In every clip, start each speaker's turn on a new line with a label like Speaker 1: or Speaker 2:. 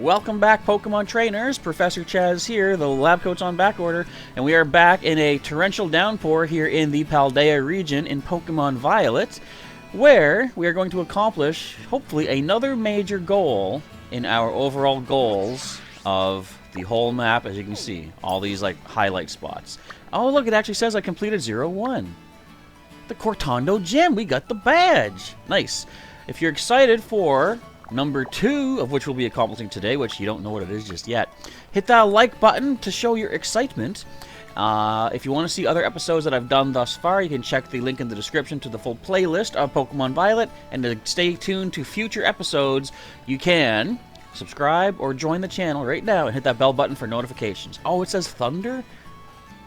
Speaker 1: welcome back Pokemon Trainers. Professor Chaz here, the lab coat's on back order, and we are back in a torrential downpour here in the Paldea region in Pokemon Violet, where we are going to accomplish, hopefully, another major goal in our overall goals of the whole map, as you can see. All these, like, highlight spots. Oh, look, it actually says I completed 01. The Cortando Gym, we got the badge. Nice. If you're excited for number 2, of which we'll be accomplishing today, which you don't know what it is just yet, hit that like button to show your excitement. If you want to see other episodes that I've done thus far, you can check the link in the description to the full playlist of Pokemon Violet, and to stay tuned to future episodes, you can subscribe or join the channel right now and hit that bell button for notifications. Oh, it says Thunder?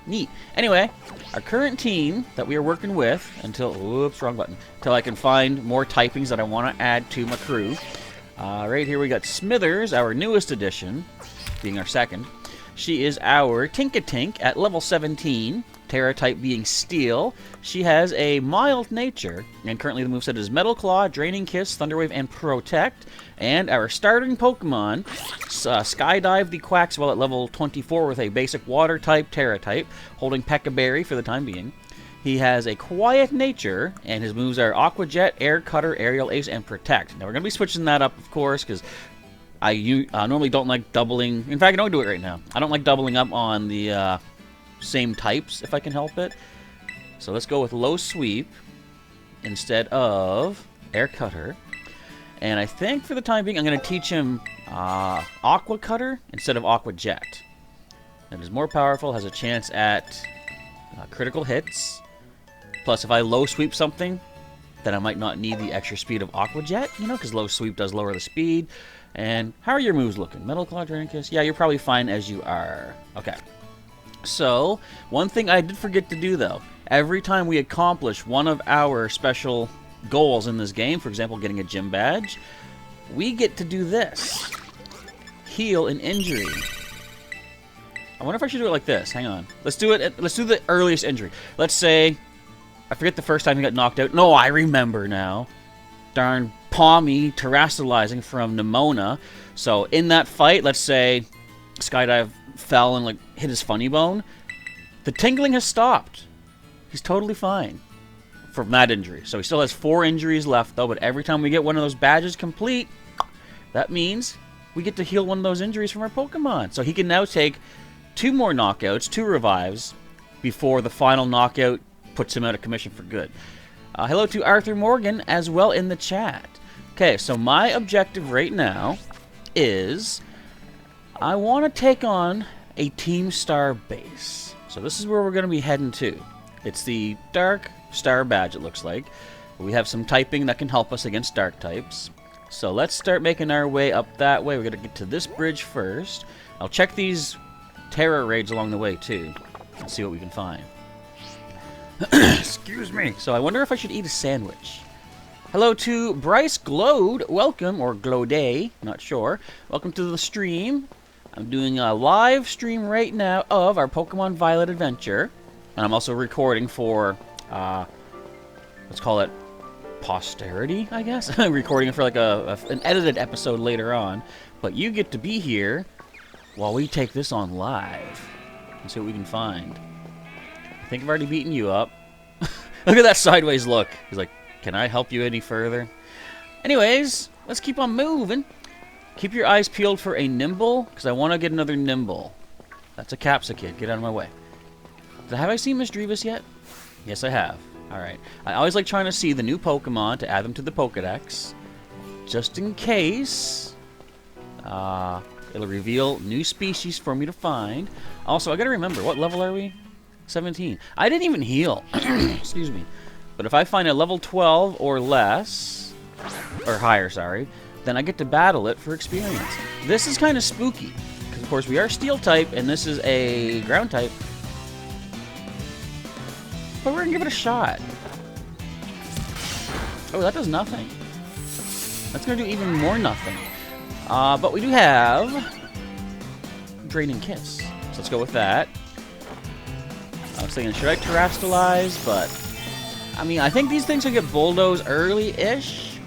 Speaker 1: Neat. Anyway, our current team that we are working with until, oops, wrong button, until I can find more typings that I want to add to my crew. Right here we got Smithers, our newest addition, being our second. She is our Tinkatink at level 17, Terra type being Steel. She has a mild nature, and currently the moveset is Metal Claw, Draining Kiss, Thunder Wave, and Protect. And our starting Pokemon, Skydive the Quaxwell at level 24 with a basic Water type, Terra type, holding Pekka Berry for the time being. He has a quiet nature, and his moves are Aqua Jet, Air Cutter, Aerial Ace, and Protect. Now we're going to be switching that up, of course, because I normally don't like doubling. In fact, I don't do it right now. I don't like doubling up on the same types if I can help it. So let's go with Low Sweep instead of Air Cutter. And I think for the time being, I'm going to teach him Aqua Cutter instead of Aqua Jet. It is more powerful, has a chance at critical hits. Plus, if I low sweep something, then I might not need the extra speed of Aqua Jet, you know, because low sweep does lower the speed. And how are your moves looking? Metal Claw, Draining Kiss? Yeah, you're probably fine as you are. Okay. So, one thing I did forget to do, though. Every time we accomplish one of our special goals in this game, for example, getting a gym badge, we get to do this. Heal an injury. I wonder if I should do it like this. Hang on. Let's do it. Let's do the earliest injury. Let's say, I forget the first time he got knocked out. No, I remember now. Darn Palmy terrestrializing from Nemona. So in that fight, let's say Skydive fell and like hit his funny bone. The tingling has stopped. He's totally fine from that injury. So he still has 4 injuries left though, but every time we get one of those badges complete, that means we get to heal one of those injuries from our Pokemon. So he can now take 2 more knockouts, 2 revives, before the final knockout puts him out of commission for good. Hello to Arthur Morgan as well in the chat. Okay, so my objective right now is I want to take on a Team Star base. So this is where we're going to be heading to. It's the Dark Star badge, it looks like. We have some typing that can help us against Dark types. So let's start making our way up that way. We're going to get to this bridge first. I'll check these Terra raids along the way too and see what we can find. Excuse me. So I wonder if I should eat a sandwich. Hello to Bryce Glode. Welcome, or Glode, not sure. Welcome to the stream. I'm doing a live stream right now of our Pokemon Violet adventure. And I'm also recording for, let's call it posterity, I guess. I'm recording for like an edited episode later on. But you get to be here while we take this on live and see what we can find. I think I've already beaten you up. Look at that sideways look. He's like, can I help you any further? Anyways, let's keep on moving. Keep your eyes peeled for a Nimble, because I want to get another Nimble. That's a Capsicid. Get out of my way. Have I seen Miss Drevis yet? Yes, I have. Alright. I always like trying to see the new Pokemon to add them to the Pokedex. Just in case. It'll reveal new species for me to find. Also, I gotta remember, what level are we? 17. I didn't even heal. Excuse me. But if I find a level 12 or less, or higher, sorry, then I get to battle it for experience. This is kind of spooky, because of course we are Steel type, and this is a Ground type. But we're gonna give it a shot. Oh, that does nothing. That's gonna do even more nothing. But we do have Draining Kiss. So let's go with that. I was thinking, should I terrestrialize? But I mean, I think these things will get bulldozed early-ish.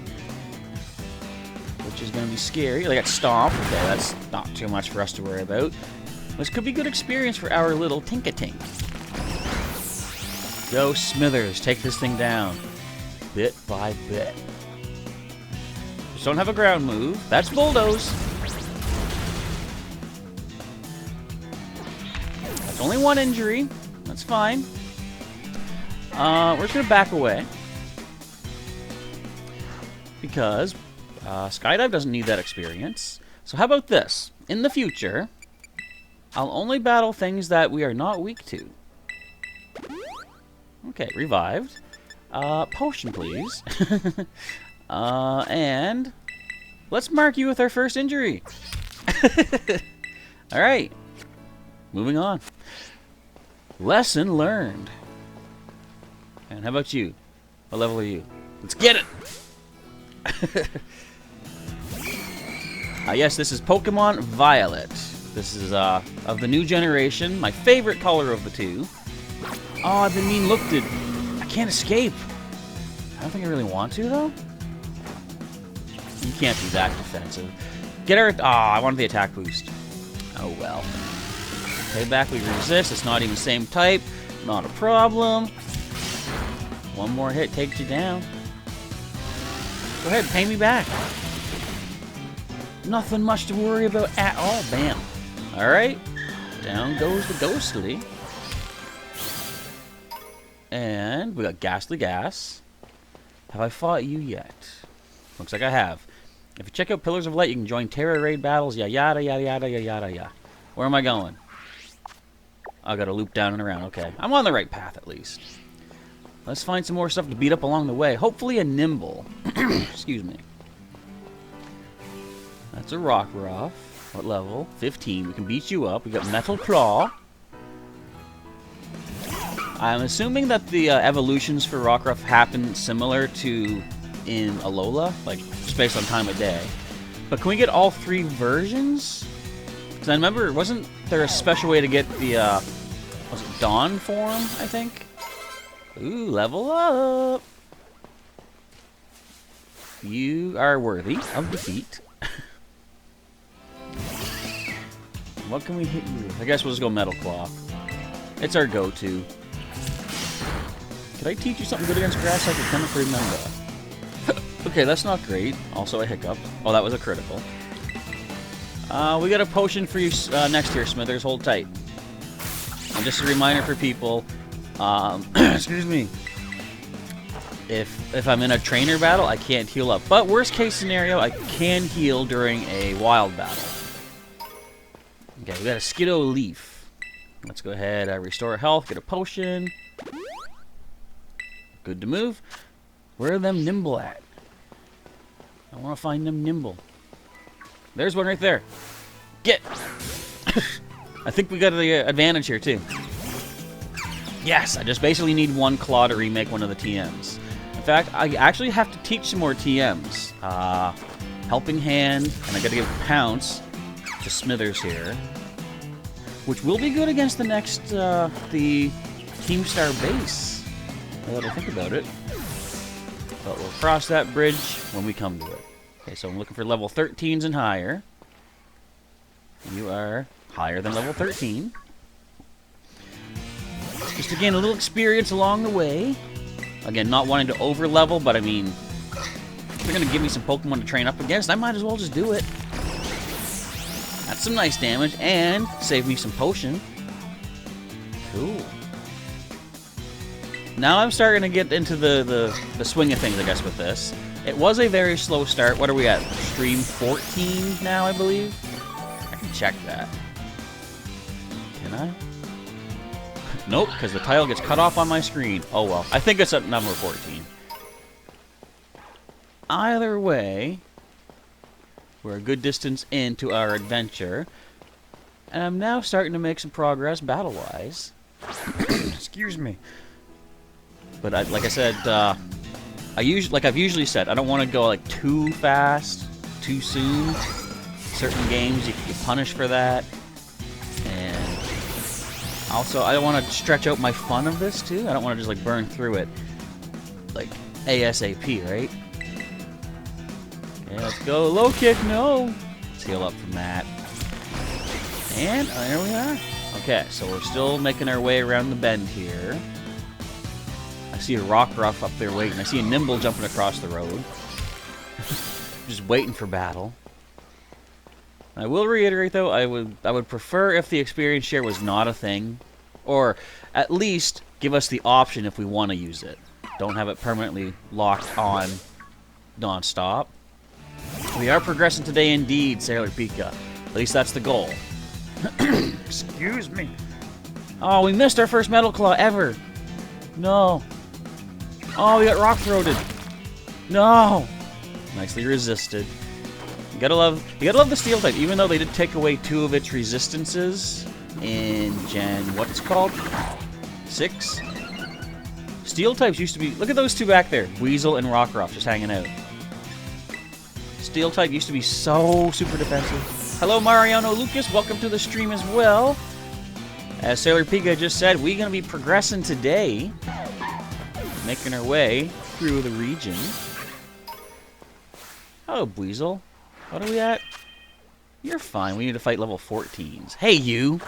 Speaker 1: which is going to be scary. They got Stomp. Okay, that's not too much for us to worry about. This could be good experience for our little Tink-a-Tink. Go Smithers, take this thing down. Bit by bit. Just don't have a ground move. That's Bulldoze. That's only one injury. That's fine. We're just going to back away. Because Skydive doesn't need that experience. So how about this? In the future, I'll only battle things that we are not weak to. Okay, revived. Potion, please. And let's mark you with our first injury. Alright. Moving on. Lesson learned. And how about you? What level are you? Let's get it! Yes, this is Pokémon Violet. This is of the new generation, my favorite color of the two. Oh, I've been mean looked at. I can't escape. I don't think I really want to, though. You can't be that defensive. Get our... I wanted the attack boost. Oh, well. Payback, we resist. It's not even same type. Not a problem. One more hit takes you down. Go ahead, pay me back. Nothing much to worry about at all. Bam. Alright. Down goes the Ghostly. And we got Ghastly Gas. Have I fought you yet? Looks like I have. If you check out Pillars of Light, you can join Terra Raid battles. Yada yada yada yada yada yada. Where am I going? I gotta loop down and around. Okay. I'm on the right path at least. Let's find some more stuff to beat up along the way. Hopefully a Nimble. Excuse me. That's a Rockruff. What level? 15. We can beat you up. We got Metal Claw. I'm assuming that the evolutions for Rockruff happen similar to in Alola, like just based on time of day. But can we get all three versions? Because I remember, wasn't there a special way to get the, was it Dawn form, I think? Ooh, level up! You are worthy of defeat. What can we hit you? I guess we'll just go Metal Claw. It's our go-to. Could I teach you something good against grass? I can't remember. Okay, that's not great. Also a hiccup. Oh, that was a critical. We got a potion for you next here, Smithers. Hold tight. And just a reminder for people, excuse me. If I'm in a trainer battle, I can't heal up. But worst case scenario, I can heal during a wild battle. Okay, we got a Skiddo Leaf. Let's go ahead, restore health, get a potion. Good to move. Where are them Nimble at? I want to find them Nimble. There's one right there. Get! I think we got the advantage here, too. Yes, I just basically need one claw to remake one of the TMs. In fact, I actually have to teach some more TMs. Helping Hand, and I gotta give Pounce to Smithers here. Which will be good against the next, the Teamstar base. Now that I think about it. But we'll cross that bridge when we come to it. Okay, so I'm looking for level 13s and higher. You are higher than level 13. Just to gain a little experience along the way. Again, not wanting to over-level, but I mean, if they're going to give me some Pokemon to train up against, I might as well just do it. That's some nice damage, and save me some potion. Cool. Now I'm starting to get into the swing of things, I guess, with this. It was a very slow start. What are we at? Stream 14 now, I believe? I can check that. Can I? Nope, because the title gets cut off on my screen. Oh well. I think it's at number 14. Either way, we're a good distance into our adventure. And I'm now starting to make some progress battle-wise. Excuse me. But like I said, I've usually said, I don't want to go like too fast, too soon. Certain games you punish for that, and also I don't want to stretch out my fun of this too. I don't want to just like burn through it like ASAP, right? Okay, let's go. Low kick, no. Let's heal up from that. And there we are. Okay, so we're still making our way around the bend here. I see a Rockruff up there waiting. I see a Nimble jumping across the road. Just waiting for battle. I will reiterate, though, I would prefer if the experience share was not a thing. Or at least give us the option if we want to use it. Don't have it permanently locked on non-stop. We are progressing today indeed, Sailor Pika. At least that's the goal. Excuse me. Oh, we missed our first Metal Claw ever. No. Oh, we got rock-throated. No. Nicely resisted. You gotta love the Steel type, even though they did take away 2 of its resistances in Gen, what's it called? 6? Steel types used to be, look at those 2 back there, Weasel and Rockruff just hanging out. Steel type used to be so super defensive. Hello Mariano Lucas, welcome to the stream as well. As Sailor Pika just said, we're gonna be progressing today, making our way through the region. Oh, Weasel. What are we at? You're fine. We need to fight level 14s. Hey, you!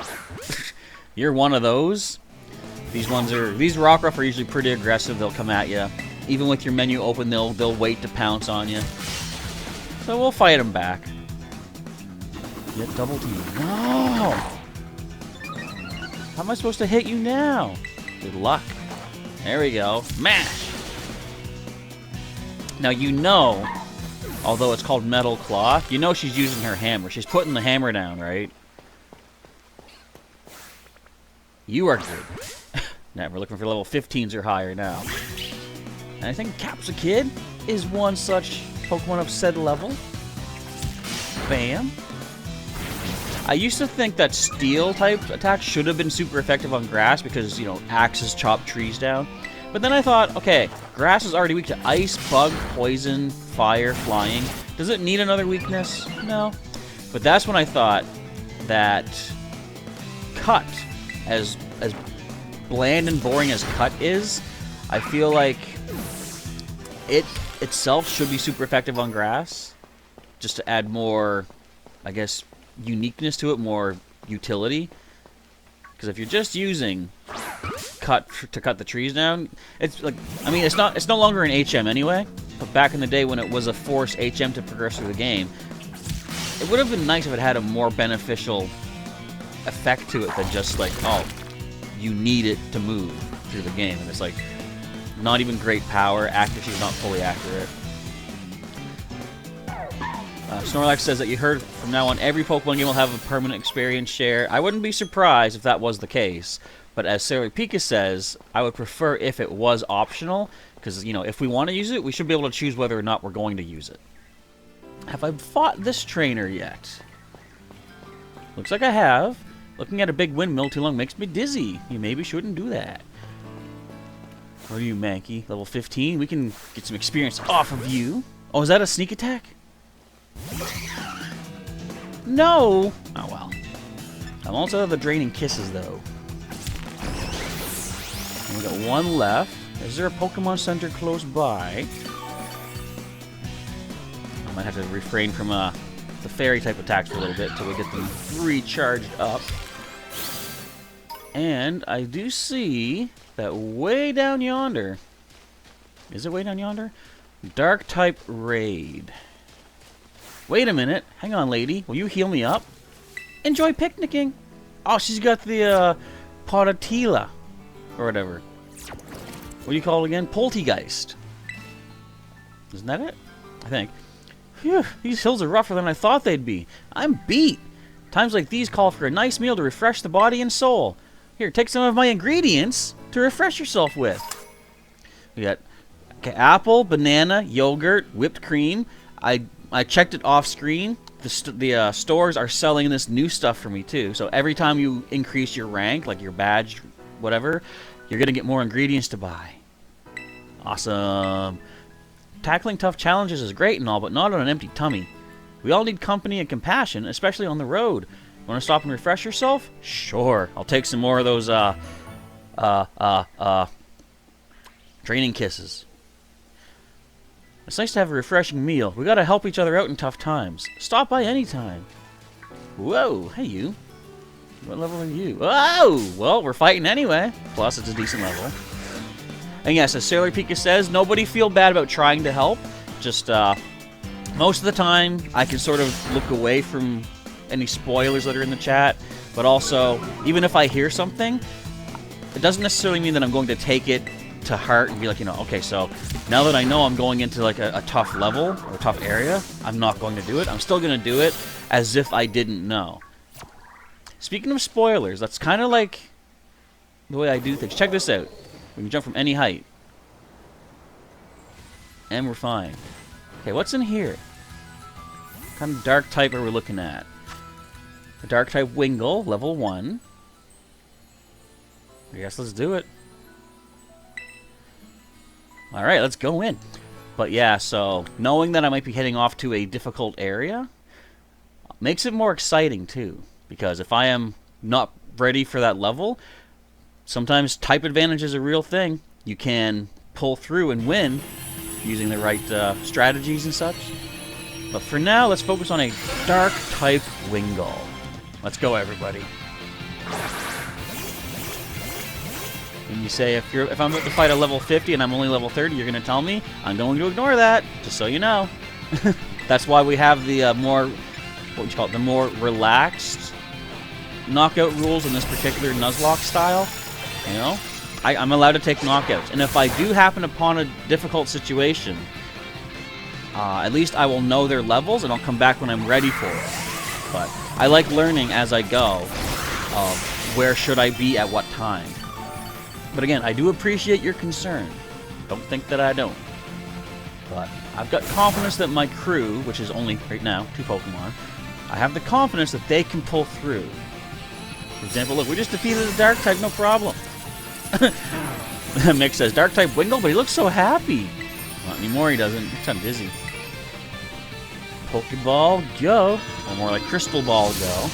Speaker 1: You're one of those. These Rockruff are usually pretty aggressive. They'll come at you. Even with your menu open, they'll wait to pounce on you. So we'll fight them back. Get double team. No! How am I supposed to hit you now? Good luck. There we go. Mash! Now you know, although it's called Metal Claw, you know she's using her hammer. She's putting the hammer down, right? You are good. Now we're looking for level 15s or higher now. And I think Capsakid is one such Pokemon of said level. Bam. I used to think that Steel-type attacks should have been super effective on grass because, you know, axes chop trees down. But then I thought, okay, grass is already weak to ice, bug, poison, fire, flying. Does it need another weakness? No. But that's when I thought that Cut, as bland and boring as Cut is, I feel like it itself should be super effective on grass, just to add more, I guess, uniqueness to it, more utility. Because if you're just using Cut to cut the trees down, it's like, I mean, it's no longer an HM anyway. But back in the day when it was a forced HM to progress through the game, it would have been nice if it had a more beneficial effect to it than just like, oh, you need it to move through the game, and it's like not even great power. Accuracy is not fully accurate. Snorlax says that you heard from now on every Pokemon game will have a permanent experience share. I wouldn't be surprised if that was the case, but as Sailor Pika says, I would prefer if it was optional, because, you know, if we want to use it, we should be able to choose whether or not we're going to use it. Have I fought this trainer yet? Looks like I have. Looking at a big windmill too long makes me dizzy. You maybe shouldn't do that. What are you, Mankey? Level 15? We can get some experience off of you. Oh, is that a sneak attack? No! Oh, well. I'm also out of the draining kisses, though. And we got one left. Is there a Pokemon Center close by? I might have to refrain from the fairy-type attacks for a little bit until we get them recharged up. And I do see that way down yonder... Is it way down yonder? Dark-type Raid. Wait a minute. Hang on, lady. Will you heal me up? Enjoy picnicking. Oh, she's got the Potatila. Or whatever. What do you call it again? Poltegeist. Isn't that it? I think. Phew, these hills are rougher than I thought they'd be. I'm beat. Times like these call for a nice meal to refresh the body and soul. Here, take some of my ingredients to refresh yourself with. We got apple, banana, yogurt, whipped cream. I checked it off screen. The stores are selling this new stuff for me too. So every time you increase your rank, like your badge, whatever, you're gonna get more ingredients to buy. Awesome. Tackling tough challenges is great and all, but not on an empty tummy. We all need company and compassion, especially on the road. Want to stop and refresh yourself? Sure. I'll take some more of those draining kisses. It's nice to have a refreshing meal. We gotta help each other out in tough times. Stop by anytime. Whoa, hey you. What level are you? Oh! Well, we're fighting anyway. Plus, it's a decent level. And yes, as Sailor Pika says, nobody feel bad about trying to help. Just, most of the time, I can sort of look away from any spoilers that are in the chat. But also, even if I hear something, it doesn't necessarily mean that I'm going to take it to heart and be like, you know, okay, so now that I know I'm going into like a tough level or a tough area, I'm not going to do it. I'm still going to do it as if I didn't know. Speaking of spoilers, that's kind of like the way I do things. Check this out. We can jump from any height. And we're fine. Okay, what's in here? What kind of dark type are we looking at? A dark type Wingull, level 1. I guess let's do it. Alright, let's go in. But yeah, so knowing that I might be heading off to a difficult area makes it more exciting too. Because if I am not ready for that level, sometimes type advantage is a real thing. You can pull through and win using the right strategies and such. But for now, let's focus on a dark type Wingull. Let's go, everybody. And you say if I'm about to fight a level 50 and I'm only level 30, you're going to tell me? I'm going to ignore that, just so you know. That's why we have the more, what would you call it, the more relaxed knockout rules in this particular Nuzlocke style. You know, I'm allowed to take knockouts, and if I do happen upon a difficult situation, at least I will know their levels, and I'll come back when I'm ready for it. But I like learning as I go of where should I be at what time. But again, I do appreciate your concern. Don't think that I don't. But I've got confidence that my crew, which is only right now 2 Pokemon, I have the confidence that they can pull through. For example, look, we just defeated a dark type, no problem. Mick says, dark type Wingull, but he looks so happy. Not anymore, he doesn't. He's kind of dizzy. Pokeball, go. Or more like Crystal Ball, go.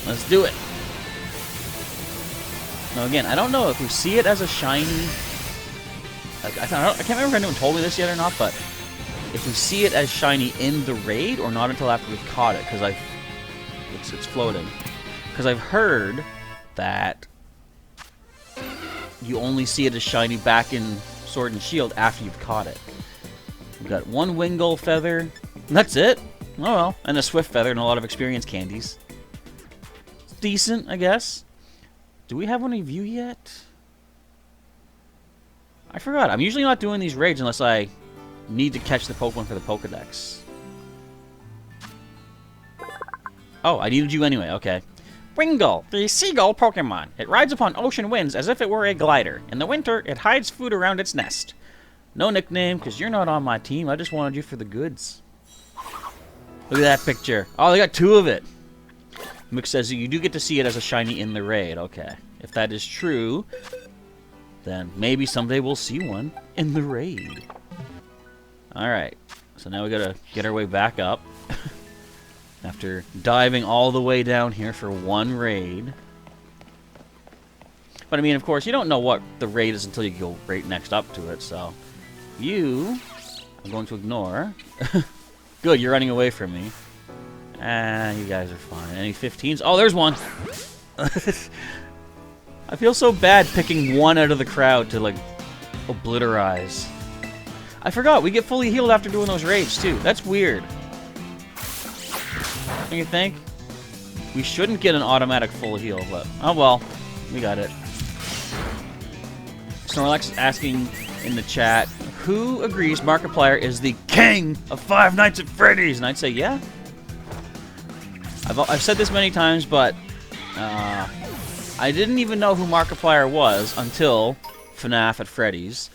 Speaker 1: Let's do it. Now again, I don't know if we see it as a shiny... I can't remember if anyone told me this yet or not, but if we see it as shiny in the raid or not until after we've caught it, because it's floating. Because I've heard that you only see it as shiny back in Sword and Shield after you've caught it. We've got 1 Wingull feather. And that's it. Oh well. And a Swift feather and a lot of experience candies. It's decent, I guess. Do we have any view yet? I forgot. I'm usually not doing these raids unless I need to catch the Pokemon for the Pokedex. Oh, I needed you anyway. Okay. Wingull, the seagull Pokemon. It rides upon ocean winds as if it were a glider. In the winter, it hides food around its nest. No nickname, because you're not on my team. I just wanted you for the goods. Look at that picture. Oh, they got 2 of it. Mick says you do get to see it as a shiny in the raid. Okay. If that is true, then maybe someday we'll see one in the raid. Alright. So now we gotta get our way back up. After diving all the way down here for 1 raid. But I mean, of course, you don't know what the raid is until you go right next up to it, so... You... I'm going to ignore. Good, you're running away from me. Ah, you guys are fine. Any 15s? Oh, there's one! I feel so bad picking one out of the crowd to, like, obliterize. I forgot, we get fully healed after doing those raids, too. That's weird. Don't you think? We shouldn't get an automatic full heal, but... Oh well. We got it. Snorlax is asking in the chat, who agrees Markiplier is the king of Five Nights at Freddy's? And I'd say, yeah. I've said this many times, but... I didn't even know who Markiplier was until FNAF at Freddy's.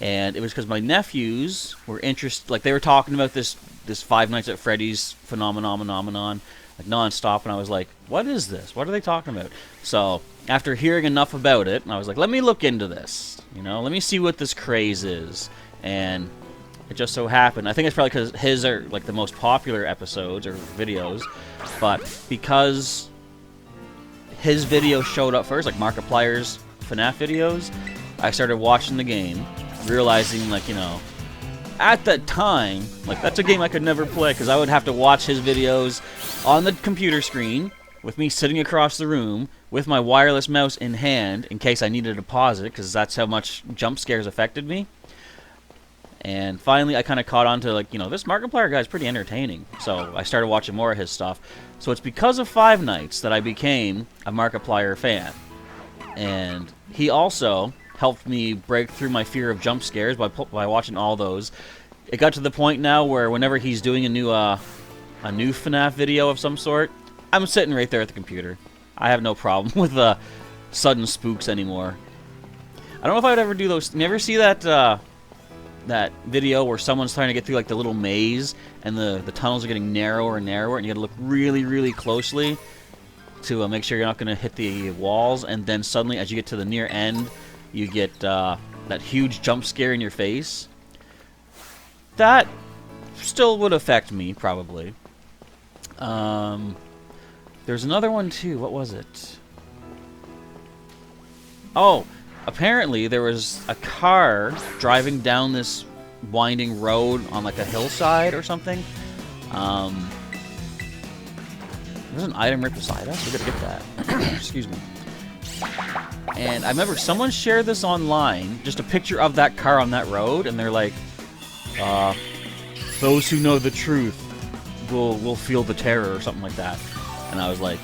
Speaker 1: And it was because my nephews were interested... Like, they were talking about this Five Nights at Freddy's phenomenon, like, non-stop, and I was like, what is this? What are they talking about? So, after hearing enough about it, I was like, let me look into this. You know, let me see what this craze is. And it just so happened, I think it's probably because his are, like, the most popular episodes or videos, but because his video showed up first, like Markiplier's FNAF videos, I started watching the game, realizing, like, you know, at that time, like, that's a game I could never play because I would have to watch his videos on the computer screen with me sitting across the room with my wireless mouse in hand in case I needed to pause it, because that's how much jump scares affected me. And finally, I kind of caught on to, like, you know, this Markiplier guy's pretty entertaining. So I started watching more of his stuff. So it's because of Five Nights that I became a Markiplier fan. And he also helped me break through my fear of jump scares by watching all those. It got to the point now where whenever he's doing a new FNAF video of some sort, I'm sitting right there at the computer. I have no problem with sudden spooks anymore. I don't know if I would ever do those. You ever see that that video where someone's trying to get through like the little maze and the tunnels are getting narrower and narrower, and you got to look really, really closely to make sure you're not going to hit the walls, and then suddenly as you get to the near end, you get that huge jump scare in your face? That still would affect me, probably. There's another one too. What was it? Oh, apparently there was a car driving down this winding road on like a hillside or something. There's an item right beside us. We gotta get that. Excuse me. And I remember someone shared this online, just a picture of that car on that road, and they're like, those who know the truth will feel the terror or something like that. And I was like,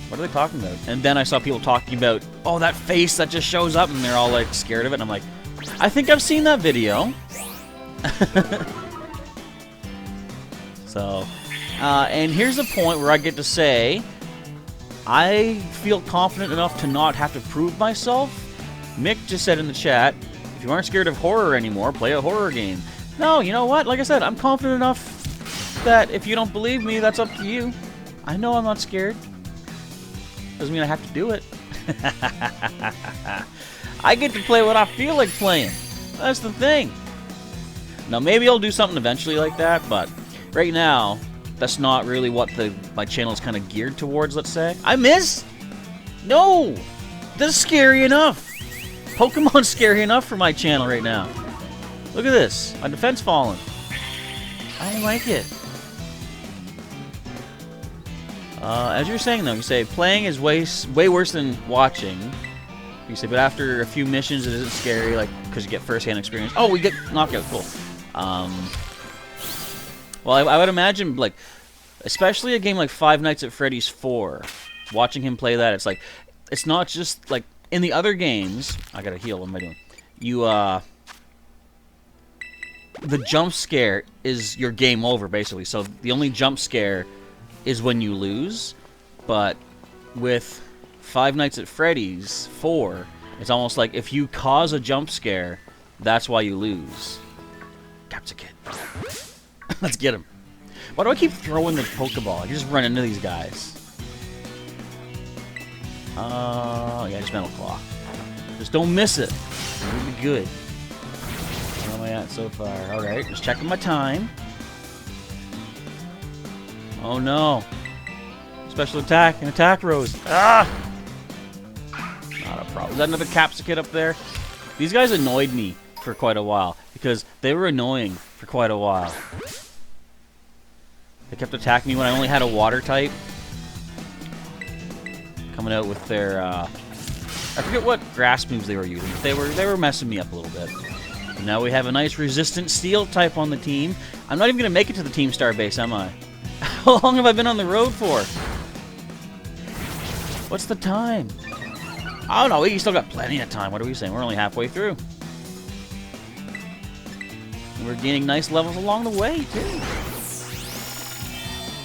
Speaker 1: what are they talking about? And then I saw people talking about, oh, that face that just shows up, and they're all like scared of it. And I'm like, I think I've seen that video. So, and here's the point where I get to say, I feel confident enough to not have to prove myself. Mick just said in the chat, if you aren't scared of horror anymore, play a horror game. No, you know what? Like I said, I'm confident enough that if you don't believe me, that's up to you. I know I'm not scared. Doesn't mean I have to do it. I get to play what I feel like playing. That's the thing. Now, maybe I'll do something eventually like that, but right now, that's not really what my channel is kind of geared towards, let's say. I miss? No! This is scary enough. Pokemon's scary enough for my channel right now. Look at this. My defense fallen. I don't like it. As you're saying, though, you say playing is way worse than watching. You say, but after a few missions, it isn't scary, like, because you get first-hand experience. Oh, we get knockout. Cool. Well, I would imagine, like, especially a game like Five Nights at Freddy's 4, watching him play that, it's like, it's not just, like, in the other games, I gotta heal, what am I doing? The jump scare is your game over, basically, so the only jump scare is when you lose, but with Five Nights at Freddy's 4, it's almost like if you cause a jump scare, that's why you lose. Capture Kid. Let's get him. Why do I keep throwing the Pokeball? I can just run into these guys. Yeah, just Metal Claw. Just don't miss it. It'll be good. Where am I at so far? Alright, just checking my time. Oh no. Special attack and attack rose. Ah! Not a problem. Is that another Capsicid up there? These guys annoyed me for quite a while because they were annoying for quite a while. They kept attacking me when I only had a water type. Coming out with their I forget what grass moves they were using. They were messing me up a little bit. And now we have a nice resistant steel type on the team. I'm not even gonna make it to the Team Star base, am I? How long have I been on the road for? What's the time? Oh no, we still got plenty of time. What are we saying? We're only halfway through. And we're gaining nice levels along the way, too.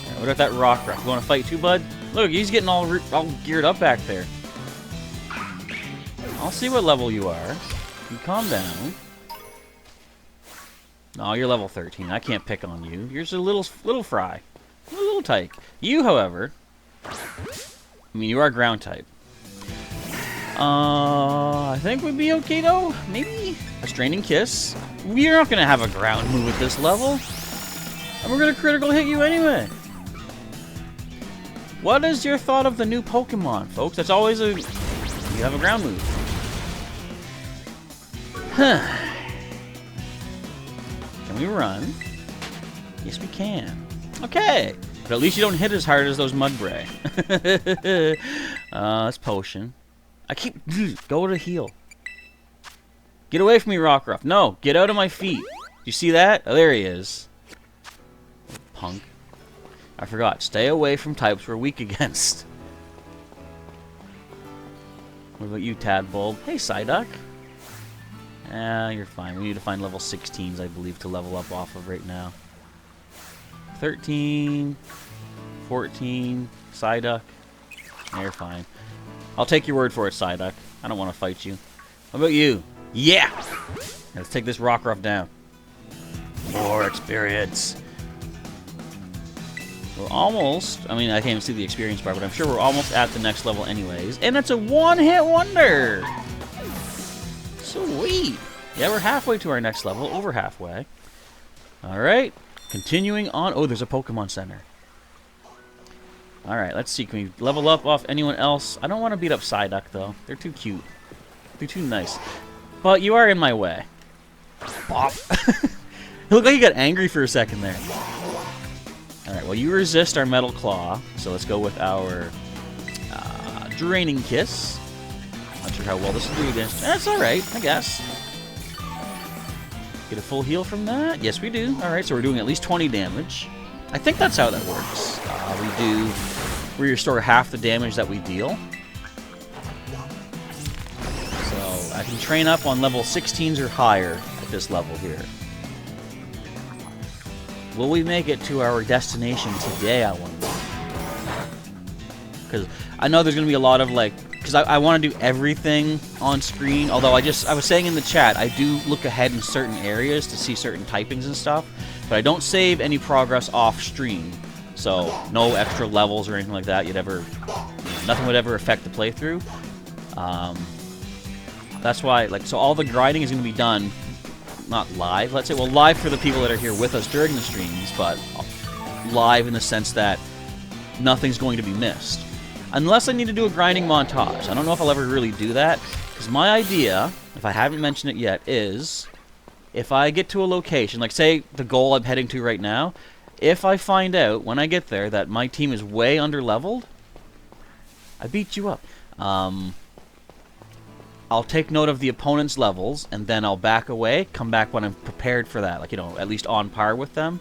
Speaker 1: Alright, what about that Rockruff? You want to fight too, bud? Look, he's getting all geared up back there. I'll see what level you are. You calm down. No, you're level 13. I can't pick on you. You're just a little fry. A little tyke. You, however... I mean, you are ground type. I think we'd be okay, though. Maybe a Straining Kiss. We're not going to have a ground move at this level. And we're going to critical hit you anyway. What is your thought of the new Pokemon, folks? That's always a... You have a ground move. Huh. Can we run? Yes, we can. Okay. But at least you don't hit as hard as those Mudbray. That's potion. I keep... Go to heal. Get away from me, Rockruff. No, get out of my feet. You see that? Oh, there he is. Punk. I forgot. Stay away from types we're weak against. What about you, Tadbulb? Hey, Psyduck. You're fine. We need to find level 16s, I believe, to level up off of right now. 13, 14, Psyduck. Yeah, you're fine. I'll take your word for it, Psyduck. I don't want to fight you. How about you? Yeah! Let's take this Rockruff down. More experience. We're almost... I mean, I can't even see the experience bar, but I'm sure we're almost at the next level anyways. And it's a one-hit wonder! Sweet! Yeah, we're halfway to our next level. Over halfway. Alright. Continuing on. Oh, there's a Pokemon Center. Alright, let's see. Can we level up off anyone else? I don't want to beat up Psyduck, though. They're too cute. They're too nice. But you are in my way. Bop. It looked like you got angry for a second there. Alright, well, you resist our Metal Claw. So let's go with our Draining Kiss. Not sure how well this will do against... That's alright, I guess. Get a full heal from that? Yes, we do. Alright, so we're doing at least 20 damage. I think that's how that works. We restore half the damage that we deal. So I can train up on level 16s or higher at this level here. Will we make it to our destination today, I wonder? Because I know there's going to be a lot of, like... Because I want to do everything on screen. Although I was saying in the chat, I do look ahead in certain areas to see certain typings and stuff. But I don't save any progress off stream. So no extra levels or anything like that. Nothing would ever affect the playthrough. That's why, like, so all the grinding is going to be done, not live, let's say. Well, live for the people that are here with us during the streams, but live in the sense that nothing's going to be missed. Unless I need to do a grinding montage. I don't know if I'll ever really do that. Because my idea, if I haven't mentioned it yet, is if I get to a location, like say the goal I'm heading to right now, if I find out when I get there that my team is way under-leveled, I beat you up. I'll take note of the opponent's levels, and then I'll back away, come back when I'm prepared for that. Like, you know, at least on par with them.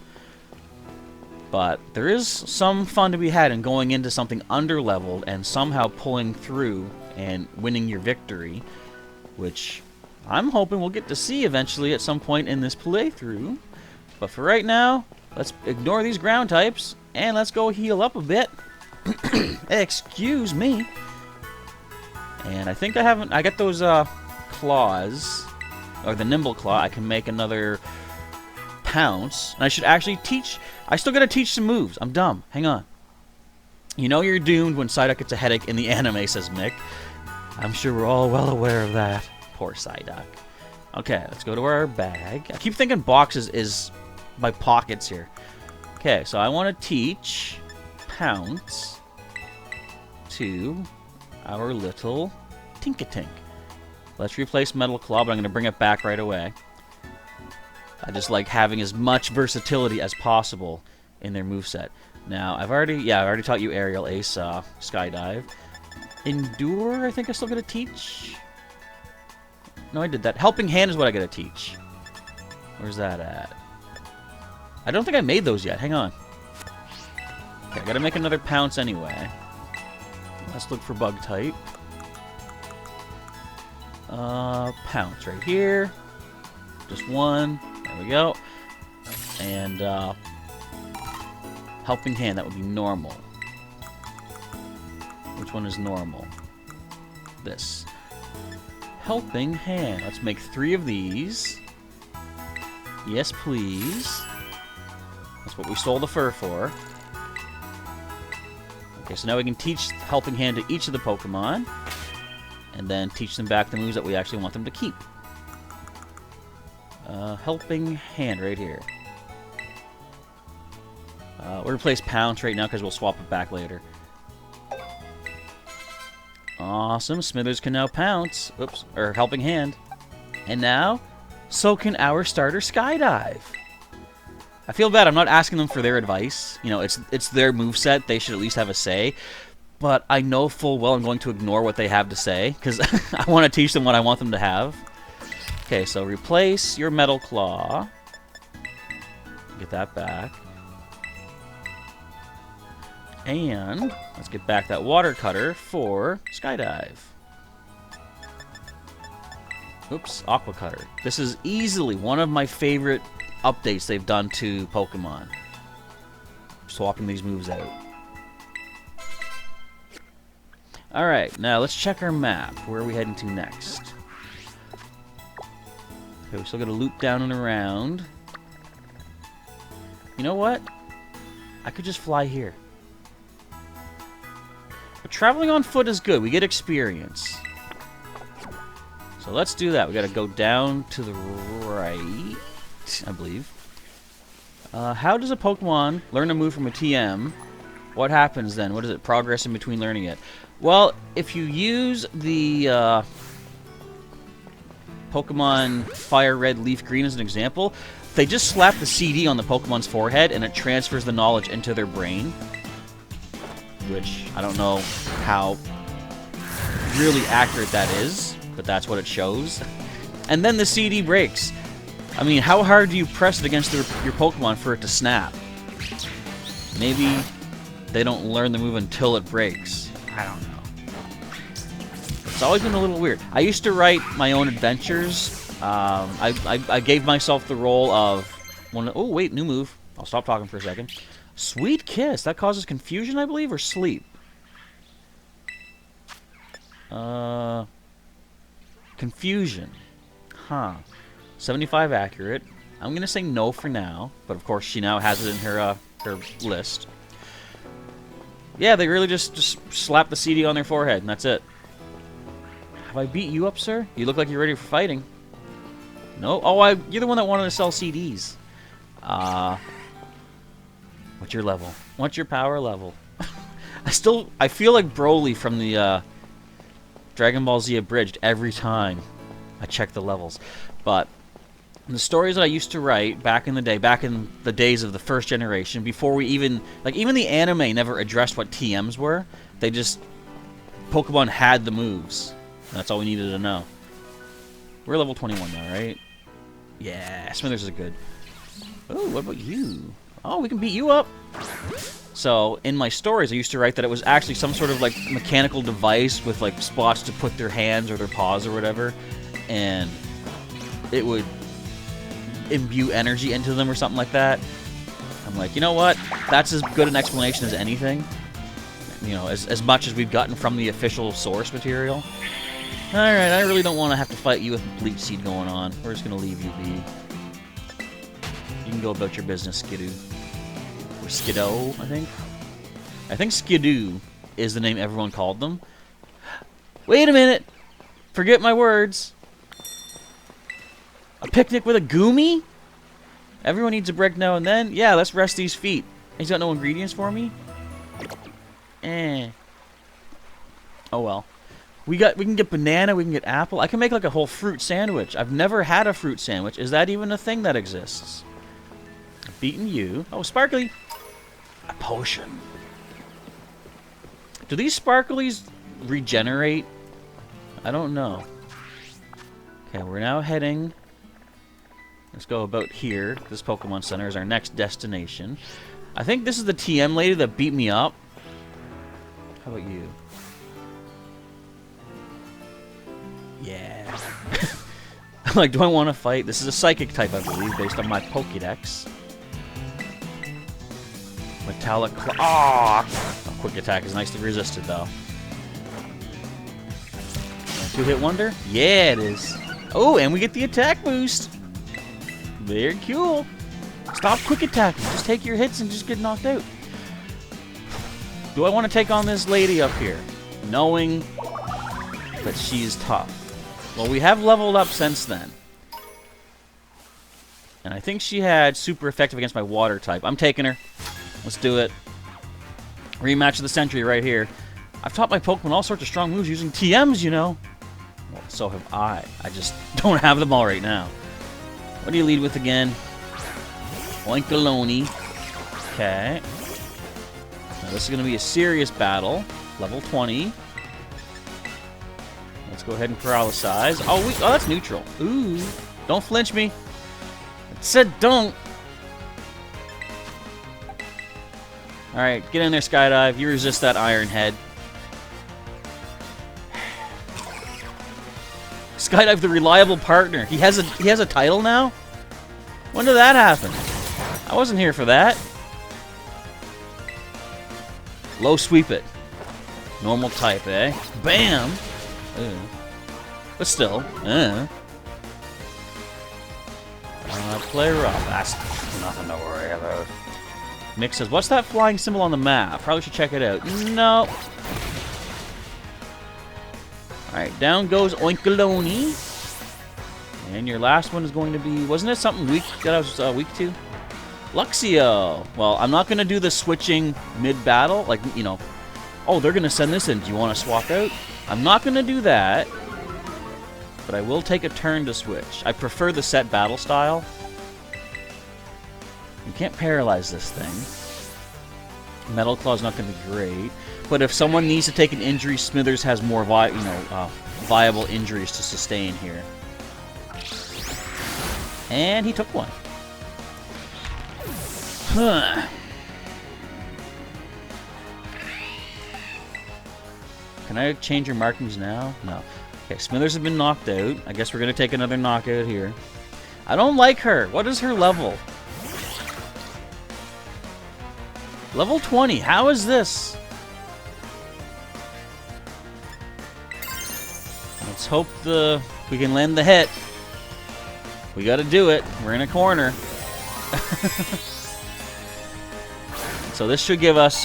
Speaker 1: But there is some fun to be had in going into something under-leveled and somehow pulling through and winning your victory, which I'm hoping we'll get to see eventually at some point in this playthrough. But for right now, let's ignore these ground types, and let's go heal up a bit. Excuse me. And I think I got those claws, or the Nimble Claw. I can make another Pounce. And I should actually teach... I still gotta teach some moves. I'm dumb. Hang on. You know you're doomed when Psyduck gets a headache in the anime, says Mick. I'm sure we're all well aware of that. Poor Psyduck. Okay, let's go to our bag. I keep thinking boxes is my pockets here. Okay, so I want to teach Pounce to our little Tinkatink. Let's replace Metal Claw, but I'm going to bring it back right away. I just like having as much versatility as possible in their moveset. Now, I've already taught you Aerial, Ace, Skydive. Endure, I think I still got to teach. No, I did that. Helping Hand is what I got to teach. Where's that at? I don't think I made those yet. Hang on. Okay, I got to make another Pounce anyway. Let's look for Bug type. Pounce right here. Just one. There we go. And Helping Hand, that would be normal. Which one is normal? This. Helping Hand. Let's make 3 of these. Yes, please. That's what we stole the fur for. Okay, so now we can teach Helping Hand to each of the Pokemon. And then teach them back the moves that we actually want them to keep. Helping Hand right here. We'll replace Pounce right now because we'll swap it back later. Awesome. Smithers can now Pounce. Oops. Or Helping Hand. And now, so can our starter Skydive. I feel bad. I'm not asking them for their advice. You know, it's their moveset. They should at least have a say. But I know full well I'm going to ignore what they have to say because I want to teach them what I want them to have. Okay, so replace your Metal Claw. Get that back. And let's get back that Water Cutter for Skydive. Oops, Aqua Cutter. This is easily one of my favorite updates they've done to Pokemon. Swapping these moves out. Alright, now let's check our map. Where are we heading to next? Okay, we still got to loop down and around. You know what? I could just fly here. But traveling on foot is good. We get experience. So let's do that. We got to go down to the right, I believe. How does a Pokemon learn a move from a TM? What happens then? What is it? Progress in between learning it. Well, if you use the Pokemon Fire Red, Leaf Green as an example, they just slap the CD on the Pokemon's forehead and it transfers the knowledge into their brain. Which, I don't know how really accurate that is, but that's what it shows. And then the CD breaks. I mean, how hard do you press it against your Pokemon for it to snap? Maybe they don't learn the move until it breaks. I don't know. It's always been a little weird. I used to write my own adventures. I gave myself the role of... Oh, wait, new move. I'll stop talking for a second. Sweet Kiss. That causes confusion, I believe, or sleep? Confusion. Huh. 75 accurate. I'm going to say no for now, but of course she now has it in her list. Yeah, they really just slap the CD on their forehead, and that's it. Have I beat you up, sir? You look like you're ready for fighting. No? Oh, you're the one that wanted to sell CDs. What's your level? What's your power level? I feel like Broly from the Dragon Ball Z Abridged every time I check the levels. But the stories that I used to write back in the day, back in the days of the first generation, before we even the anime never addressed what TMs were. They just, Pokemon had the moves. That's all we needed to know. We're level 21 now, right? Yeah, Smithers is good. Oh, what about you? Oh, we can beat you up. So, in my stories, I used to write that it was actually some sort of, like, mechanical device with, like, spots to put their hands or their paws or whatever. And it would imbue energy into them or something like that. I'm like, you know what? That's as good an explanation as anything. You know, as much as we've gotten from the official source material. Alright, I really don't want to have to fight you with Bleach Seed going on. We're just going to leave you be. You can go about your business, Skidoo. Or Skiddo, I think. I think Skidoo is the name everyone called them. Wait a minute! Forget my words. A picnic with a Goomy? Everyone needs a break now and then? Yeah, let's rest these feet. He's got no ingredients for me? Oh well. We can get banana, we can get apple. I can make like a whole fruit sandwich. I've never had a fruit sandwich. Is that even a thing that exists? I've beaten you. Oh, Sparkly. A potion. Do these Sparklies regenerate? I don't know. Okay, we're now heading... Let's go about here. This Pokemon Center is our next destination. I think this is the TM lady that beat me up. How about you? Yeah. I'm like, do I want to fight? This is a Psychic type, I believe, based on my Pokédex. Metallic Claw. Oh, Quick Attack is nicely resisted, though. Two-hit wonder? Yeah, it is. Oh, and we get the attack boost. Very cool. Stop quick attacking. Just take your hits and just get knocked out. Do I want to take on this lady up here, knowing that she's tough? Well, we have leveled up since then. And I think she had super effective against my water type. I'm taking her. Let's do it. Rematch of the century right here. I've taught my Pokemon all sorts of strong moves using TMs, you know. Well, so have I. I just don't have them all right now. What do you lead with again? Oinkaloni. Okay. Now this is going to be a serious battle. Level 20. Let's go ahead and paralysize. Oh, that's neutral. Ooh. Don't flinch me. It said don't. Alright, get in there, Skydive. You resist that Iron Head. Skydive, the reliable partner. He has a title now? When did that happen? I wasn't here for that. Low sweep it. Normal type, eh? Bam! But still, play rough. That's nothing to worry about. Nick says, what's that flying symbol on the map? Probably should check it out. No. Alright, down goes Oinkaloni. And your last one is going to be... Wasn't it something weak that I was weak to? Luxio. Well, I'm not going to do the switching mid-battle. Like, you know... Oh, they're going to send this in. Do you want to swap out? I'm not going to do that. But I will take a turn to switch. I prefer the set battle style. You can't paralyze this thing. Metal Claw's not going to be great. But if someone needs to take an injury, Smithers has more viable injuries to sustain here. And he took one. Huh. Can I change your markings now? No. Okay, Smithers has been knocked out. I guess we're going to take another knockout here. I don't like her. What is her level? Level 20. How is this? Let's hope we can land the hit. We got to do it. We're in a corner. So this should give us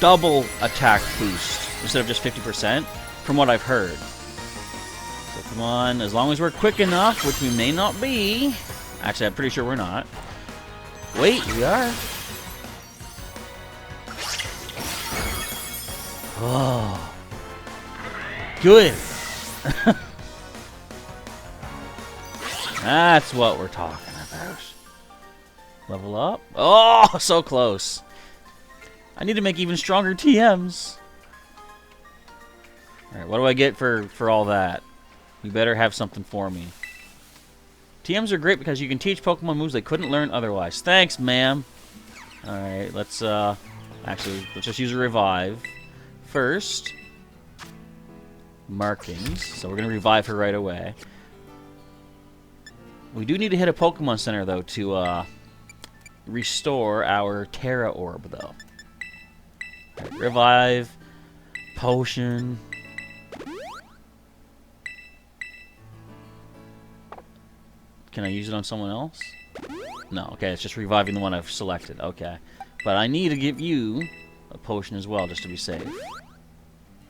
Speaker 1: double attack boost instead of just 50%, from what I've heard. So come on, as long as we're quick enough, which we may not be. Actually, I'm pretty sure we're not. Wait, we are. Oh. Good. That's what we're talking about. Level up. Oh, so close. I need to make even stronger TMs. Alright, what do I get for all that? You better have something for me. TMs are great because you can teach Pokemon moves they couldn't learn otherwise. Thanks, ma'am. Alright, let's just use a revive. First, markings. So we're going to revive her right away. We do need to hit a Pokemon Center, though, to restore our Terra Orb, though. Right, revive, potion. Can I use it on someone else? No, okay, it's just reviving the one I've selected. Okay. But I need to give you a potion as well, just to be safe.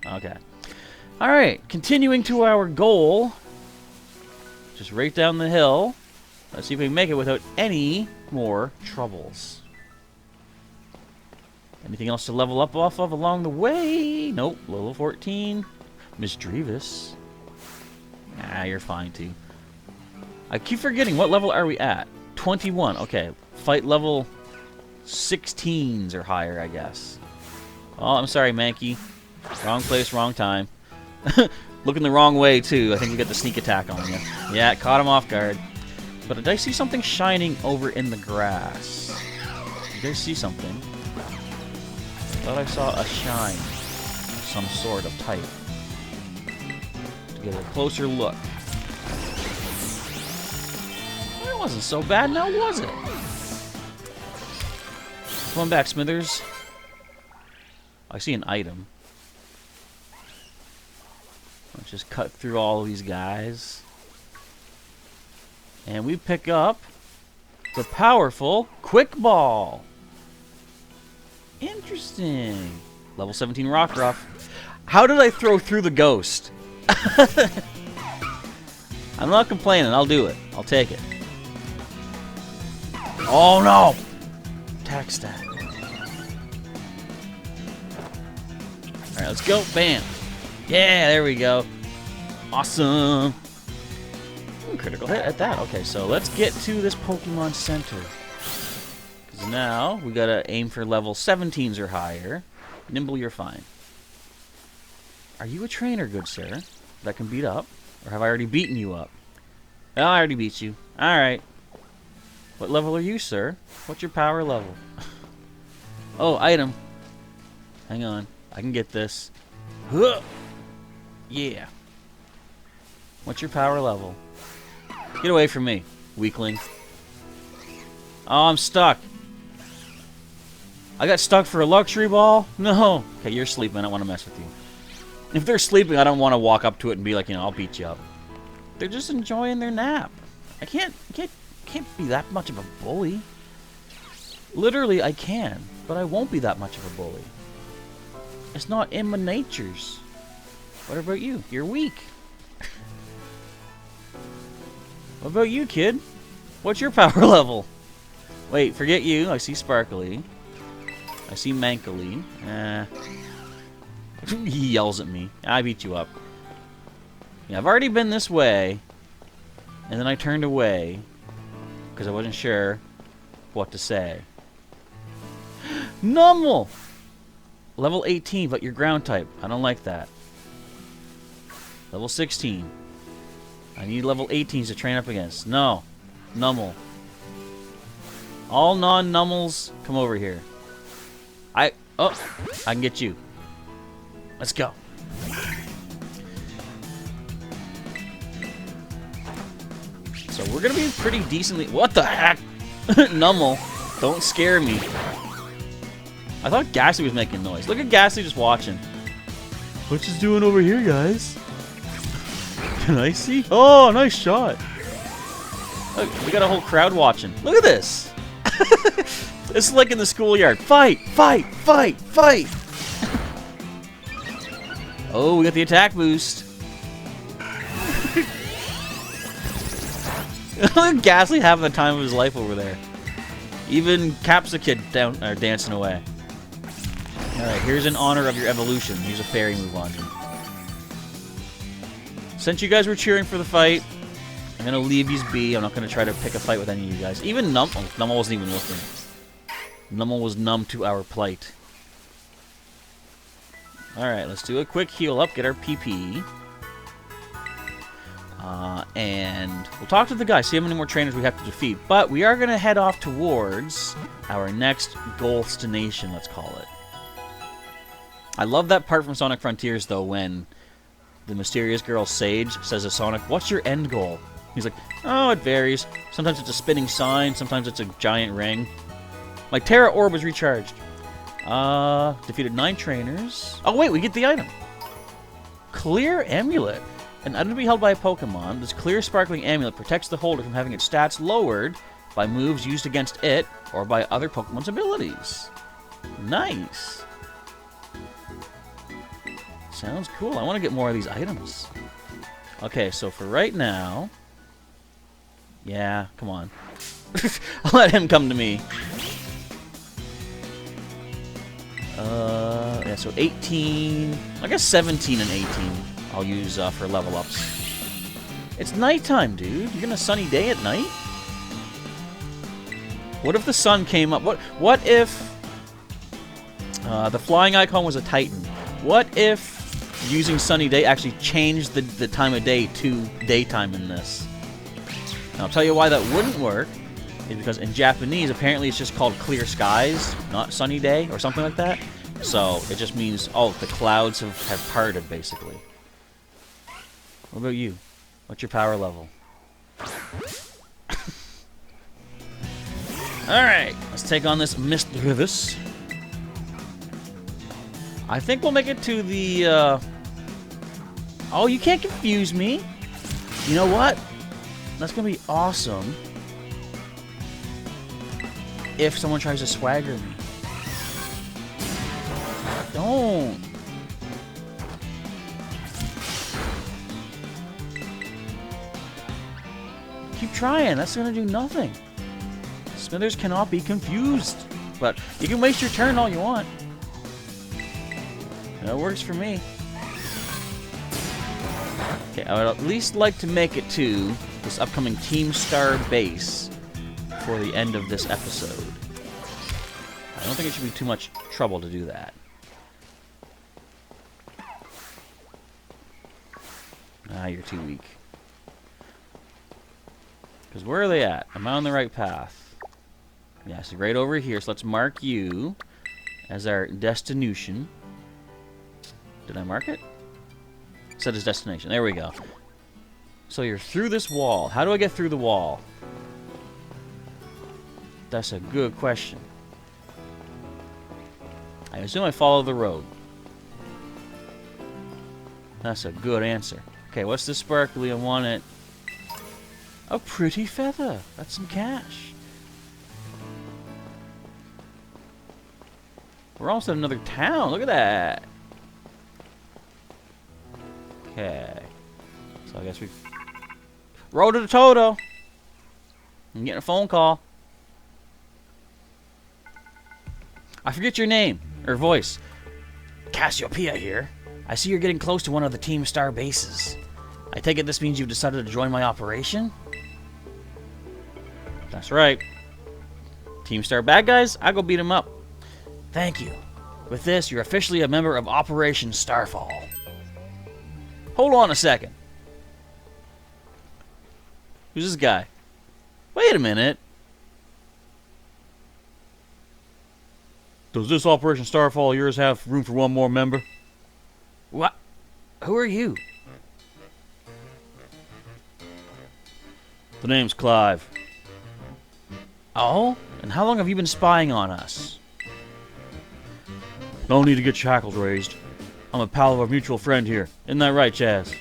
Speaker 1: Okay. Alright, continuing to our goal. Just right down the hill. Let's see if we can make it without any more troubles. Anything else to level up off of along the way? Nope. Level 14. Miss Drevis. Ah, you're fine too. I keep forgetting, what level are we at? 21. Okay. Fight level 16s or higher, I guess. Oh, I'm sorry, Mankey. Wrong place, wrong time. Looking the wrong way, too. I think we got the sneak attack on you. Yeah, caught him off guard. But did I see something shining over in the grass? Did I see something? I thought I saw a shine of some sort of type. To get a closer look. That wasn't so bad, now was it? Come on back, Smithers. I see an item. Let's just cut through all of these guys. And we pick up the powerful Quick Ball. Interesting. Level 17 Rockruff. How did I throw through the ghost? I'm not complaining. I'll do it. I'll take it. Oh, no. Attack stat. Alright, let's go. Bam. Yeah, there we go. Awesome. critical hit at that. Okay, so let's get to this Pokemon Center. Because now we gotta aim for level 17s or higher. Nimble, you're fine. Are you a trainer, good sir, that can beat up? Or have I already beaten you up? Oh, I already beat you. Alright. What level are you, sir? What's your power level? Oh, item. Hang on. I can get this. Huh. Yeah. What's your power level? Get away from me, weakling. Oh, I'm stuck. I got stuck for a luxury ball? No. Okay, you're sleeping. I don't want to mess with you. If they're sleeping, I don't want to walk up to it and be like, you know, I'll beat you up. They're just enjoying their nap. I can't be that much of a bully. Literally, I can, but I won't be that much of a bully. It's not in my natures. What about you? You're weak. What about you, kid? What's your power level? Wait, forget you. I see Sparkly. I see Mankily. He yells at me. I beat you up. Yeah, I've already been this way. And then I turned away. Because I wasn't sure what to say. Numble! Level 18, but you're ground type. I don't like that. Level 16. I need level 18s to train up against. No. Numble. All non-Nummels, come over here. Oh, I can get you. Let's go. So we're gonna be pretty decently. What the heck? Numble, don't scare me. I thought Ghastly was making noise. Look at Ghastly just watching. What's he doing over here, guys? Can I see? Oh, nice shot. Look, we got a whole crowd watching. Look at this. It's like in the schoolyard. Fight, fight, fight, fight. Oh, we got the attack boost. Look at Ghastly having the time of his life over there. Even Capsa Kid dancing away. Alright, here's in honor of your evolution. Here's a fairy move on you. Since you guys were cheering for the fight, I'm gonna leave these be. I'm not gonna try to pick a fight with any of you guys. Even Numble wasn't even looking. Numble was numb to our plight. Alright, let's do a quick heal up, get our PP. And we'll talk to the guy, see how many more trainers we have to defeat. But we are going to head off towards our next goal destination, let's call it. I love that part from Sonic Frontiers, though, when the mysterious girl Sage says to Sonic, "What's your end goal?" He's like, "Oh, it varies. Sometimes it's a spinning sign, sometimes it's a giant ring." My Terra Orb was recharged. Defeated 9 trainers. Oh, wait, we get the item. Clear Amulet. An item to be held by a Pokemon, this clear sparkling amulet protects the holder from having its stats lowered by moves used against it or by other Pokemon's abilities. Nice. Sounds cool. I want to get more of these items. Okay, so for right now... Yeah, come on. I'll let him come to me. Yeah, so 18... I guess 17 and 18 I'll use for level ups. It's nighttime, dude. You're gonna sunny day at night? What if the sun came up? What if the flying icon was a Titan? What if using sunny day actually changed the time of day to daytime in this? Now, I'll tell you why that wouldn't work. Is because in Japanese, apparently it's just called clear skies, not sunny day, or something like that. So it just means, oh, the clouds have parted, basically. What about you? What's your power level? Alright, let's take on this Misdreavus. I think we'll make it to the, Oh, you can't confuse me. You know what? That's gonna be awesome. If someone tries to swagger me. Don't. Keep trying. That's going to do nothing. Smithers cannot be confused. But you can waste your turn all you want. That works for me. Okay, I would at least like to make it to this upcoming Team Star base for the end of this episode. I don't think it should be too much trouble to do that. Ah, you're too weak. Because where are they at? Am I on the right path? Yeah, so right over here. So let's mark you as our destination. Did I mark it? Set as destination. There we go. So you're through this wall. How do I get through the wall? That's a good question. I assume I follow the road. That's a good answer. Okay, what's this sparkly? I want it. A pretty feather. That's some cash. We're almost at another town. Look at that. Okay. So I guess we... Road to the Toto. I'm getting a phone call. I forget your name. Or voice. Cassiopeia here. I see you're getting close to one of the Team Star bases. I take it this means you've decided to join my operation? That's right. Team Star bad guys? I go beat them up. Thank you. With this, you're officially a member of Operation Starfall. Hold on a second. Who's this guy? Wait a minute. Does this Operation Starfall of yours have room for one more member? What? Who are you? The name's Clive. Oh? And how long have you been spying on us? No need to get your hackles raised. I'm a pal of our mutual friend here. Isn't that right, Chaz?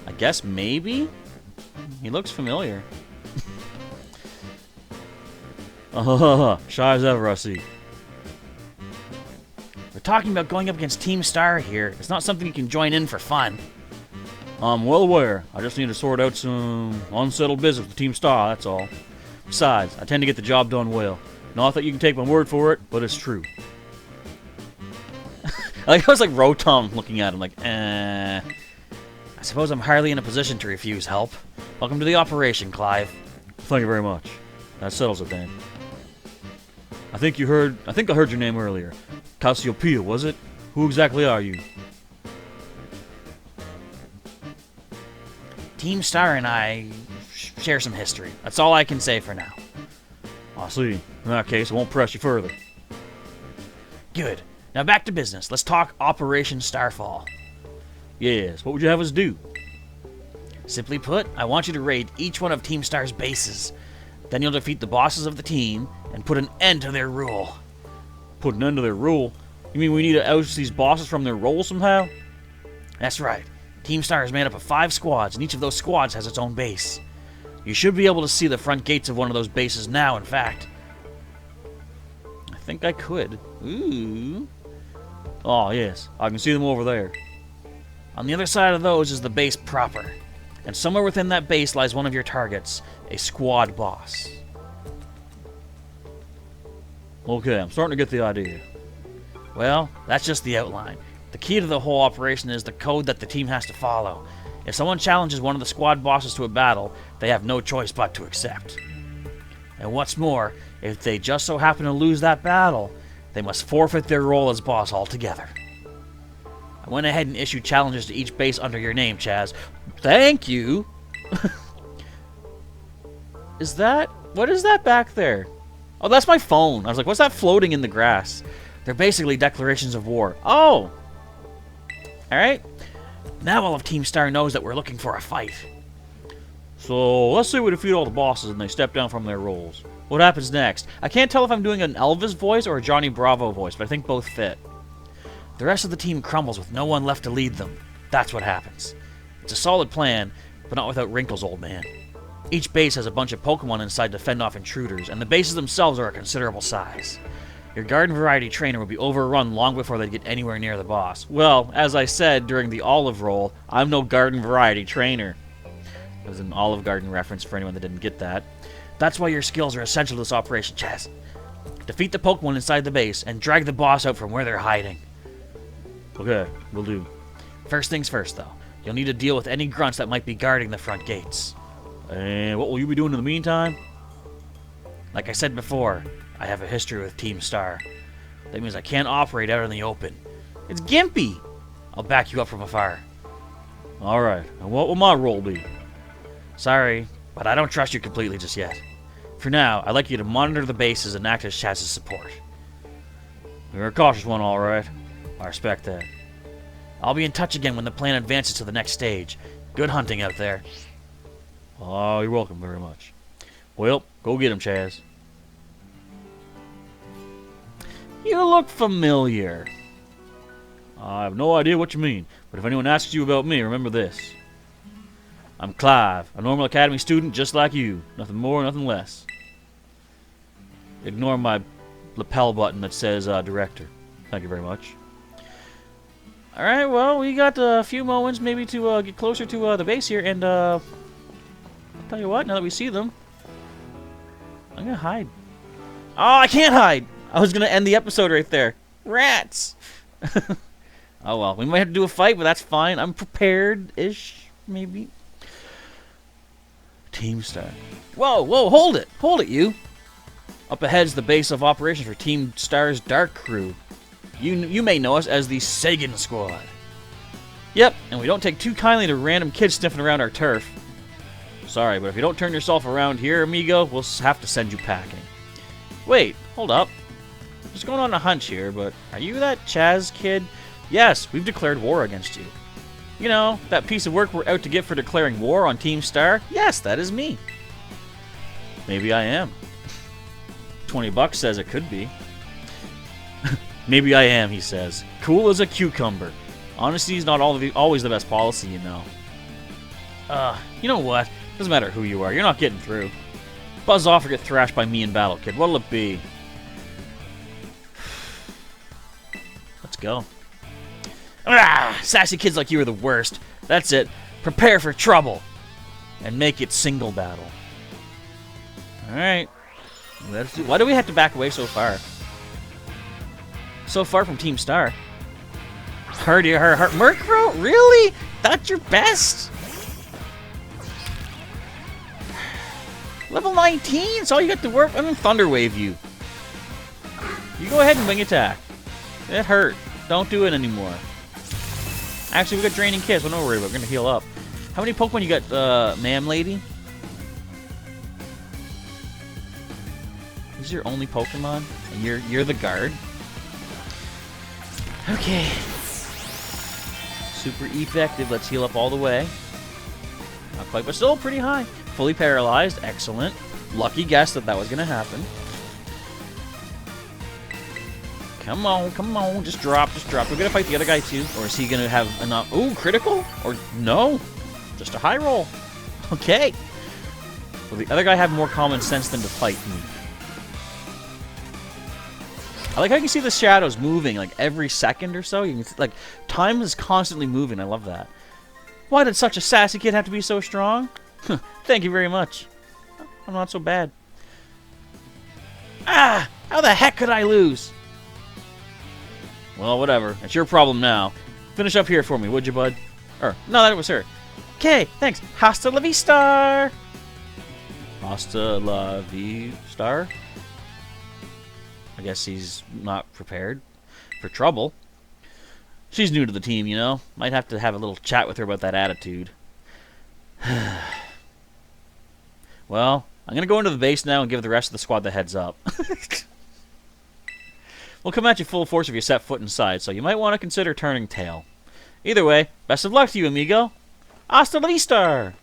Speaker 1: I guess maybe? He looks familiar. Shy as ever, I see. We're talking about going up against Team Star here. It's not something you can join in for fun. I'm well aware. I just need to sort out some unsettled business with Team Star, that's all. Besides, I tend to get the job done well. Not that you can take my word for it, but it's true. I was like Rotom looking at him like, I suppose I'm hardly in a position to refuse help. Welcome to the operation, Clive. Thank you very much. That settles it then. I think I heard your name earlier. Cassiopeia, was it? Who exactly are you? Team Star and I share some history. That's all I can say for now. I see. In that case, I won't press you further. Good. Now back to business. Let's talk Operation Starfall. Yes, what would you have us do? Simply put, I want you to raid each one of Team Star's bases. Then you'll defeat the bosses of the team and put an end to their rule. Put an end to their rule? You mean we need to oust these bosses from their role somehow? That's right. Team Star is made up of 5 squads, and each of those squads has its own base. You should be able to see the front gates of one of those bases now, in fact. I think I could. Ooh. Oh, yes. I can see them over there. On the other side of those is the base proper. And somewhere within that base lies one of your targets, a squad boss. Okay, I'm starting to get the idea. Well, that's just the outline. The key to the whole operation is the code that the team has to follow. If someone challenges one of the squad bosses to a battle, they have no choice but to accept. And what's more, if they just so happen to lose that battle, they must forfeit their role as boss altogether. I went ahead and issued challenges to each base under your name, Chaz. Thank you! What is that back there? Oh, that's my phone. I was like, what's that floating in the grass? They're basically declarations of war. Oh! Alright. Now all of Team Star knows that we're looking for a fight. So, let's say we defeat all the bosses and they step down from their roles. What happens next? I can't tell if I'm doing an Elvis voice or a Johnny Bravo voice, but I think both fit. The rest of the team crumbles with no one left to lead them. That's what happens. It's a solid plan, but not without wrinkles, old man. Each base has a bunch of Pokemon inside to fend off intruders, and the bases themselves are a considerable size. Your garden variety trainer will be overrun long before they get anywhere near the boss. Well, as I said during the Olive Roll, I'm no garden variety trainer. It was an Olive Garden reference for anyone that didn't get that. That's why your skills are essential to this operation, Chaz. Defeat the Pokemon inside the base and drag the boss out from where they're hiding. Okay, will do. First things first, though. You'll need to deal with any grunts that might be guarding the front gates. And what will you be doing in the meantime? Like I said before, I have a history with Team Star. That means I can't operate out in the open. It's gimpy! I'll back you up from afar. Alright, and what will my role be? Sorry, but I don't trust you completely just yet. For now, I'd like you to monitor the bases and act as Chaz's support. You're a cautious one, alright. I respect that. I'll be in touch again when the plan advances to the next stage. Good hunting out there. Oh, you're welcome very much. Well, go get him, Chaz. You look familiar. I have no idea what you mean, but if anyone asks you about me, remember this. I'm Clive, a normal academy student just like you. Nothing more, nothing less. Ignore my lapel button that says director. Thank you very much. Alright, well, we got a few moments maybe to get closer to the base here, and I'll tell you what, now that we see them, I'm gonna hide. Oh, I can't hide! I was gonna end the episode right there. Rats! Oh well, we might have to do a fight, but that's fine. I'm prepared-ish, maybe. Team Star. Whoa, whoa, hold it! Hold it, you! Up ahead's the base of operations for Team Star's Dark Crew. You may know us as the Sagan Squad. Yep, and we don't take too kindly to random kids sniffing around our turf. Sorry, but if you don't turn yourself around here, amigo, we'll have to send you packing. Wait, hold up. Just going on a hunch here, but are you that Chaz kid? Yes, we've declared war against you. You know, that piece of work we're out to get for declaring war on Team Star? Yes, that is me. Maybe I am. $20 says it could be. Maybe I am, he says. Cool as a cucumber. Honesty is not always the best policy, you know. You know what? Doesn't matter who you are. You're not getting through. Buzz off or get thrashed by me and Battle Kid. What'll it be? Let's go. Sassy kids like you are the worst. That's it. Prepare for trouble. And make it single battle. Alright. Why do we have to back away so far? So far from Team Star. Hardy, Murkrow? Really? That's your best? Level 19? That's all you got to work. I'm gonna Thunder Wave you. You go ahead and wing attack. It hurt. Don't do it anymore. Actually, we got Draining Kiss. Well, don't worry about it. We're gonna heal up. How many Pokemon you got, ma'am lady? This is your only Pokemon? And you're the guard? Okay. Super effective. Let's heal up all the way. Not quite, but still pretty high. Fully paralyzed. Excellent. Lucky guess that was going to happen. Come on, come on. Just drop, just drop. We're going to fight the other guy too. Or is he going to have enough? Ooh, critical? Or no? Just a high roll. Okay. Will the other guy have more common sense than to fight me? I like how you can see the shadows moving like every second or so. You can see, like, time is constantly moving. I love that. Why did such a sassy kid have to be so strong? Thank you very much. I'm not so bad. Ah! How the heck could I lose? Well, whatever. It's your problem now. Finish up here for me, would you, bud? Or, no, that was her. Okay, thanks. Hasta la vista! Hasta la vista? I guess he's not prepared for trouble. She's new to the team, you know. Might have to have a little chat with her about that attitude. Well, I'm going to go into the base now and give the rest of the squad the heads up. We'll come at you full force if you set foot inside, so you might want to consider turning tail. Either way, best of luck to you, amigo. Hasta la vista!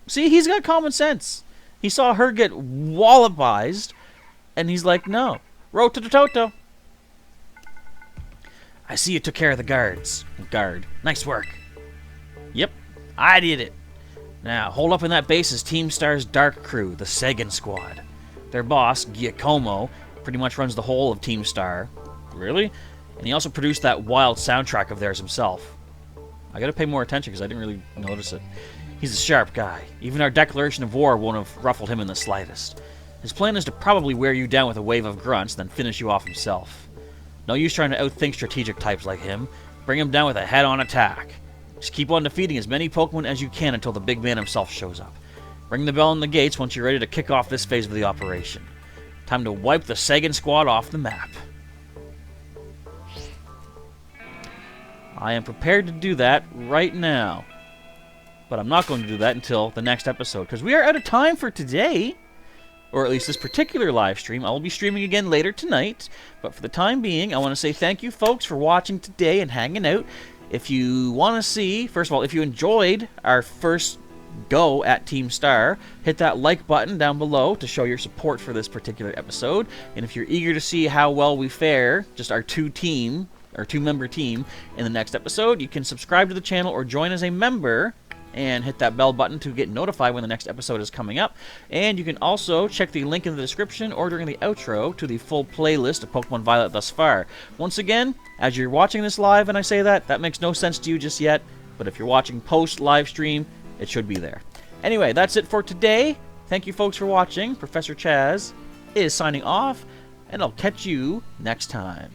Speaker 1: See, he's got common sense. He saw her get wallopized, and he's like, no. Rotototo. I see you took care of the guards. Guard. Nice work. Yep, I did it. Now, hold up in that base is Team Star's Dark Crew, the Sagan Squad. Their boss, Giacomo, pretty much runs the whole of Team Star. Really? And he also produced that wild soundtrack of theirs himself. I gotta pay more attention because I didn't really notice it. He's a sharp guy. Even our declaration of war won't have ruffled him in the slightest. His plan is to probably wear you down with a wave of grunts, then finish you off himself. No use trying to outthink strategic types like him. Bring him down with a head-on attack. Just keep on defeating as many Pokemon as you can until the big man himself shows up. Ring the bell on the gates once you're ready to kick off this phase of the operation. Time to wipe the Sagan squad off the map. I am prepared to do that right now. But I'm not going to do that until the next episode, because we are out of time for today. Or at least this particular live stream. I will be streaming again later tonight. But for the time being, I want to say thank you, folks, for watching today and hanging out. If you want to see, first of all, if you enjoyed our first go at Team Star, hit that like button down below to show your support for this particular episode. And if you're eager to see how well we fare, just our two-member team in the next episode, you can subscribe to the channel or join as a member and hit that bell button to get notified when the next episode is coming up. And you can also check the link in the description or during the outro to the full playlist of Pokemon Violet thus far. Once again, as you're watching this live and I say that makes no sense to you just yet, but if you're watching post-live stream, it should be there. Anyway, that's it for today. Thank you folks for watching. Professor Chaz is signing off, and I'll catch you next time.